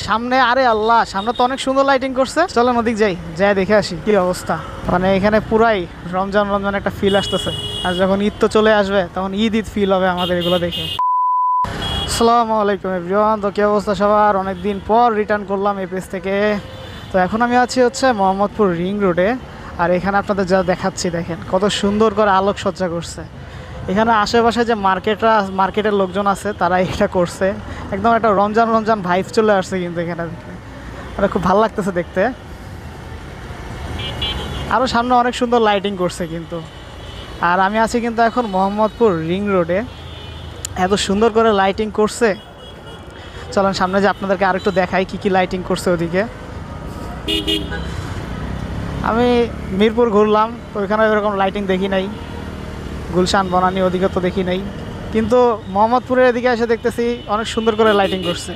সামনে, আরে আল্লাহ, সামনে তো অনেক সুন্দর লাইটিং করছে। চলেন ওদিক যাই দেখে আসি কি অবস্থা। মানে এখানে পুরাই রমজান রমজান একটা ফিল আসতেছে। আর যখন ঈদ তো চলে আসবে তখন ঈদ ফিল হবে আমাদের এগুলো দেখে। আসসালামু আলাইকুম এভরিওয়ান। তো কি অবস্থা সবার? অনেকদিন পর রিটার্ন করলাম এই পেজ থেকে। তো এখন আমি আছি হচ্ছে মোহাম্মদপুর রিং রোডে। আর এখানে আপনাদের যা দেখাচ্ছি দেখেন কত সুন্দর করে আলোকসজ্জা করছে। এখানে আশেপাশে যে মার্কেটের লোকজন আছে তারা এটা করছে। একদম একটা রমজান রমজান ভাইব চলে আসছে কিন্তু এখানে দেখে। মানে খুব ভালো লাগতেছে দেখতে। আরও সামনে অনেক সুন্দর লাইটিং করছে কিন্তু। আর আমি আছি কিন্তু এখন মোহাম্মদপুর রিং রোডে। এত সুন্দর করে লাইটিং করছে। চলেন সামনে যে আপনাদেরকে আরেকটু দেখাই কি কি লাইটিং করছে ওদিকে। আমি মিরপুর ঘুরলাম, তো ওইখানে এরকম লাইটিং দেখি নাই। গুলশান বনানী ওদিকে তো দেখি নাই, কিন্তু মোহাম্মদপুরের এদিকে এসে দেখতেছি অনেক সুন্দর করে লাইটিং করছে।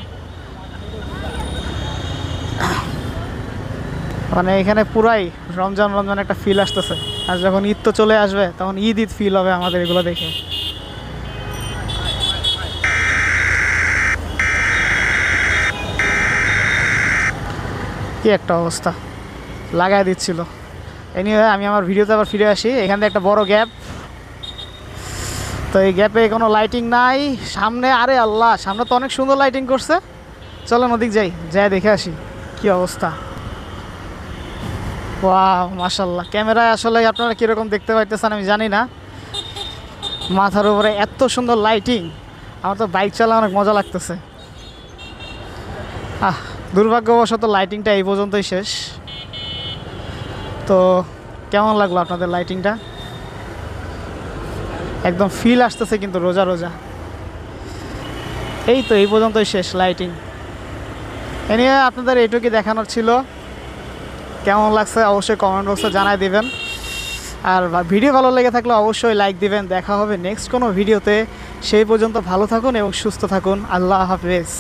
মানে এখানে পুরাই রমজান রমজান একটা ফিল আসতেছে। আর যখন ঈদ তো চলে আসবে তখন ঈদ ফিল হবে আমাদের এগুলো দেখে। কি একটা অবস্থা, লাগাই দিচ্ছিল। এনিওয়ে আমি আমার ভিডিওতে আবার ফিরে আসি। এখান থেকে একটা বড় গ্যাপ, তো এই গ্যাপে কোনো লাইটিং নাই সামনে। আরে আল্লাহ, সামনে তো অনেক সুন্দর লাইটিং করছে। চলেন ওদিক যাই দেখে আসি কি অবস্থা। ওয়াও মাশাআল্লাহ। ক্যামেরায় আসলে আপনারা কীরকম দেখতে পাইতেছেন আমি জানি না। মাথার উপরে এত সুন্দর লাইটিং, আমার তো বাইক চালা অনেক মজা লাগতেছে। দুর্ভাগ্যবশত লাইটিংটা এই পর্যন্তই শেষ। তো কেমন লাগলো আপনাদের লাইটিংটা? একদম ফিল আসতেছে কিন্তু রোজা রোজা। এই তো এই পর্যন্তই শেষ লাইটিং। এ নিয়ে আপনাদের এইটুকুই দেখানোর ছিল। কেমন লাগছে অবশ্যই কমেন্ট বক্সে জানাই দিবেন। আর ভিডিও ভালো লেগে থাকলে অবশ্যই লাইক দিবেন। দেখা হবে নেক্সট কোনো ভিডিওতে। সেই পর্যন্ত ভালো থাকুন এবং সুস্থ থাকুন। আল্লাহ হাফেজ।